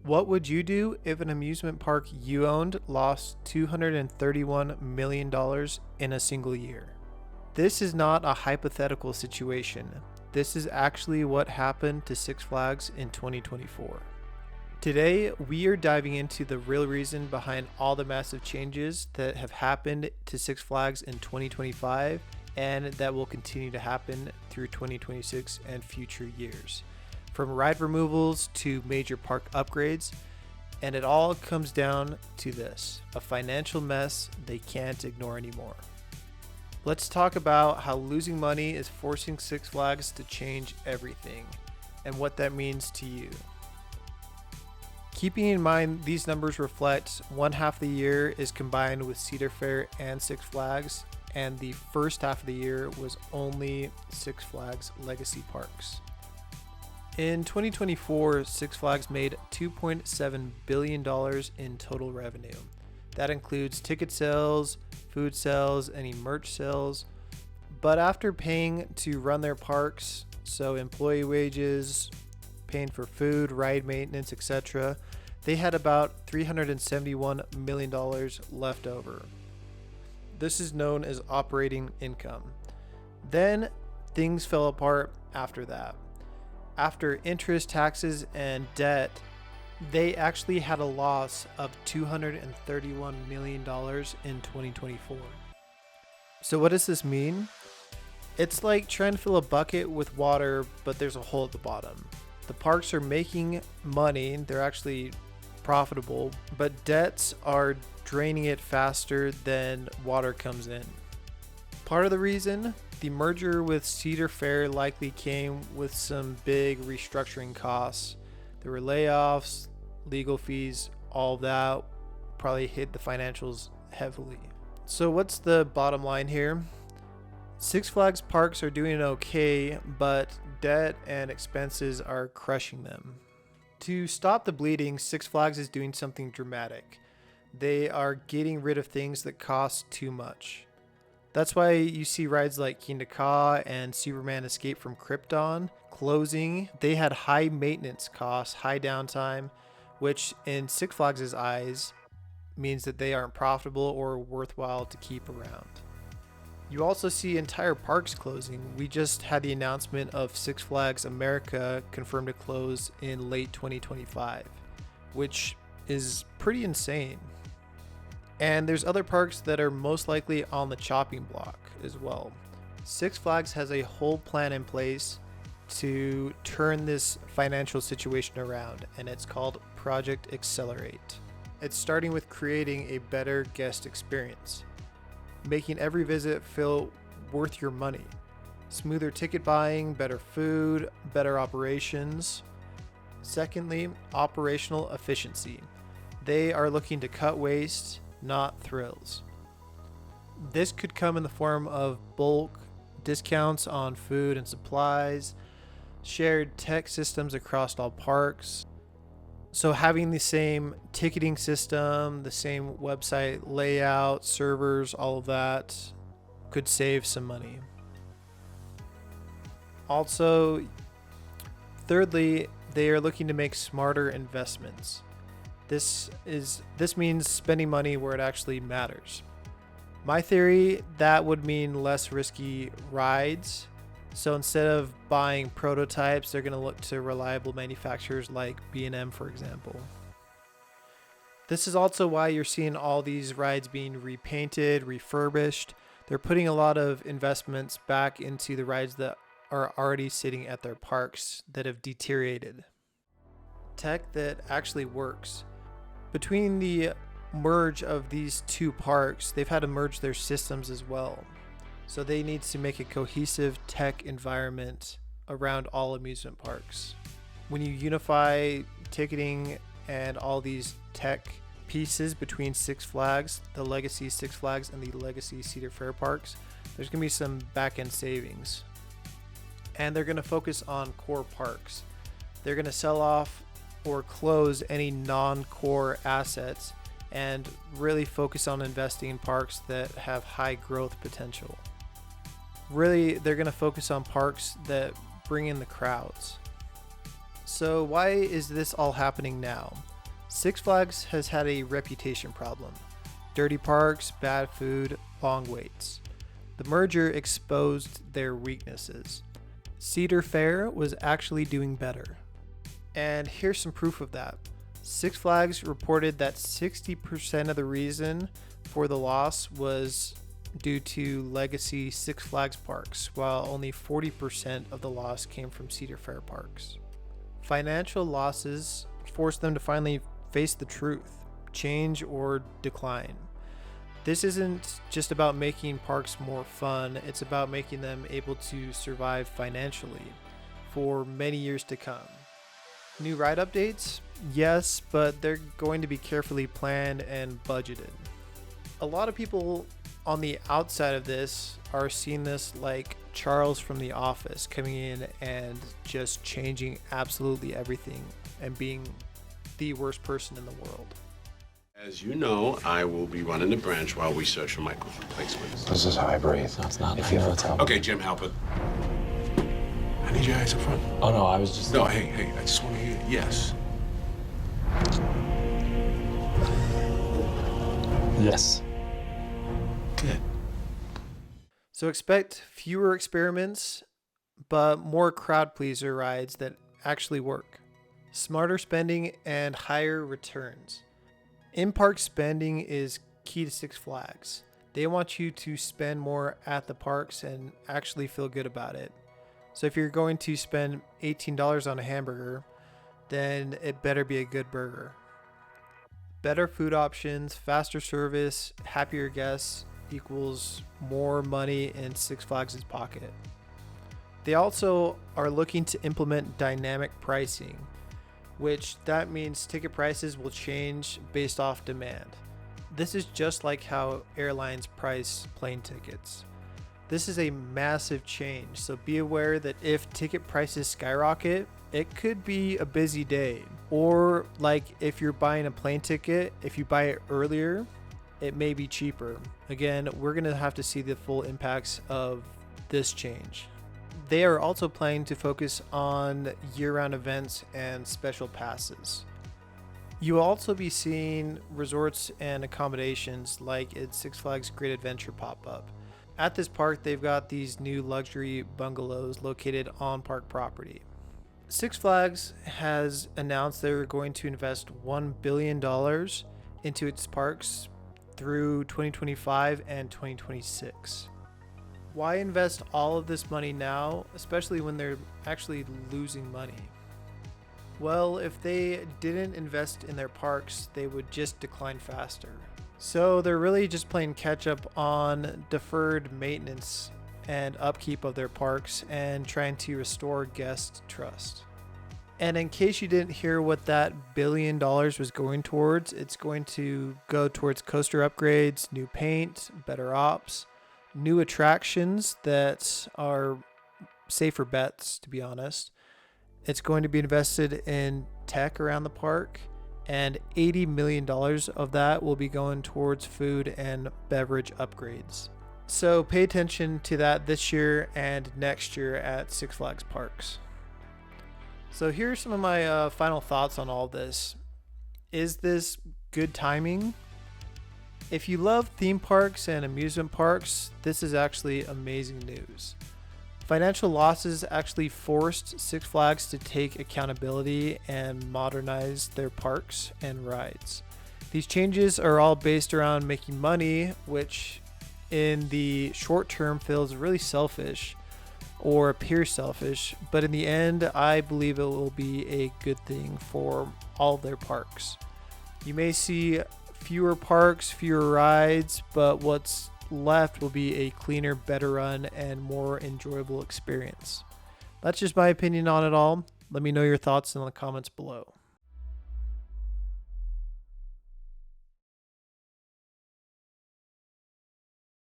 What would you do if an amusement park you owned lost $231 million in a single year? This is not a hypothetical situation. This is actually what happened to Six Flags in 2024. Today, we are diving into the real reason behind all the massive changes that have happened to Six Flags in 2025 and that will continue to happen through 2026 and future years. From ride removals to major park upgrades, and it all comes down to this: a financial mess they can't ignore anymore. Let's talk about how losing money is forcing Six Flags to change everything and what that means to you. Keeping in mind these numbers reflect one half of the year is combined with Cedar Fair and Six Flags, and the first half of the year was only Six Flags Legacy Parks. In 2024, Six Flags made $2.7 billion in total revenue. That includes ticket sales, food sales, any merch sales. But after paying to run their parks, so employee wages, paying for food, ride maintenance, etc., they had about $371 million left over. This is known as operating income. Then things fell apart after that. After interest, taxes, and debt, they actually had a loss of $231 million in 2024. So what does this mean? It's like trying to fill a bucket with water, but there's a hole at the bottom. The parks are making money, they're actually profitable, but debts are draining it faster than water comes in. Part of the reason, the merger with Cedar Fair likely came with some big restructuring costs. There were layoffs, legal fees, all that probably hit the financials heavily. So what's the bottom line here? Six Flags parks are doing okay, but debt and expenses are crushing them. To stop the bleeding, Six Flags is doing something dramatic. They are getting rid of things that cost too much. That's why you see rides like Kingda Ka and Superman Escape from Krypton closing. They had high maintenance costs, high downtime, which in Six Flags' eyes means that they aren't profitable or worthwhile to keep around. You also see entire parks closing. We just had the announcement of Six Flags America confirmed to close in late 2025, which is pretty insane. And there's other parks that are most likely on the chopping block as well. Six Flags has a whole plan in place to turn this financial situation around, and it's called Project Accelerate. It's starting with creating a better guest experience, making every visit feel worth your money, smoother ticket buying, better food, better operations. Secondly, operational efficiency. They are looking to cut waste, not thrills. This could come in the form of bulk discounts on food and supplies, shared tech systems across all parks. So having the same ticketing system, the same website layout, servers, all of that could save some money. Also, thirdly, they are looking to make smarter investments. This means spending money where it actually matters. My theory, that would mean less risky rides. So instead of buying prototypes, they're going to look to reliable manufacturers like B&M, for example. This is also why you're seeing all these rides being repainted, refurbished. They're putting a lot of investments back into the rides that are already sitting at their parks that have deteriorated. Tech that actually works. Between the merge of these two parks, they've had to merge their systems as well. So they need to make a cohesive tech environment around all amusement parks. When you unify ticketing and all these tech pieces between Six Flags, the legacy Six Flags and the legacy Cedar Fair parks, there's going to be some back-end savings. And they're going to focus on core parks. They're going to sell off or close any non-core assets and really focus on investing in parks that have high growth potential. Really, they're going to focus on parks that bring in the crowds. So why is this all happening now? Six Flags has had a reputation problem: dirty parks, bad food, long waits. The merger exposed their weaknesses. Cedar Fair was actually doing better. And here's some proof of that. Six Flags reported that 60% of the reason for the loss was due to legacy Six Flags parks, while only 40% of the loss came from Cedar Fair parks. Financial losses forced them to finally face the truth, change or decline. This isn't just about making parks more fun, it's about making them able to survive financially for many years to come. New ride updates? Yes, but they're going to be carefully planned and budgeted. A lot of people on the outside of this are seeing this like Charles from The Office coming in and just changing absolutely everything and being the worst person in the world. As you know, I will be running the branch while we search for Michael's replacements. This is how I breathe. No, it's not. If you ever tell. Okay, Jim, help it. I need your eyes up front. Oh, no, I was just... No, hey, I just want to hear yes. Yes. Good. So expect fewer experiments, but more crowd pleaser rides that actually work. Smarter spending and higher returns. In-park spending is key to Six Flags. They want you to spend more at the parks and actually feel good about it. So if you're going to spend $18 on a hamburger, then it better be a good burger. Better food options, faster service, happier guests equals more money in Six Flags' pocket. They also are looking to implement dynamic pricing, which that means ticket prices will change based off demand. This is just like how airlines price plane tickets. This is a massive change, so be aware that if ticket prices skyrocket, it could be a busy day. Or like if you're buying a plane ticket, if you buy it earlier, it may be cheaper. Again, we're gonna have to see the full impacts of this change. They are also planning to focus on year-round events and special passes. You will also be seeing resorts and accommodations like its Six Flags Great Adventure pop-up. At this park, they've got these new luxury bungalows located on park property. Six Flags has announced they're going to invest $1 billion into its parks through 2025 and 2026. Why invest all of this money now, especially when they're actually losing money? Well, if they didn't invest in their parks, they would just decline faster. So they're really just playing catch up on deferred maintenance and upkeep of their parks and trying to restore guest trust. And in case you didn't hear what that $1 billion was going towards, it's going to go towards coaster upgrades, new paint, better ops, new attractions that are safer bets, to be honest. It's going to be invested in tech around the park, and $80 million of that will be going towards food and beverage upgrades. So pay attention to that this year and next year at Six Flags parks. So here are some of my final thoughts on all this. Is this good timing? If you love theme parks and amusement parks, this is actually amazing news. Financial losses actually forced Six Flags to take accountability and modernize their parks and rides. These changes are all based around making money, which in the short term feels really selfish or appears selfish, but in the end, I believe it will be a good thing for all their parks. You may see fewer parks, fewer rides, but what's left will be a cleaner, better run, and more enjoyable experience. That's just my opinion on it all. Let me know your thoughts in the comments below.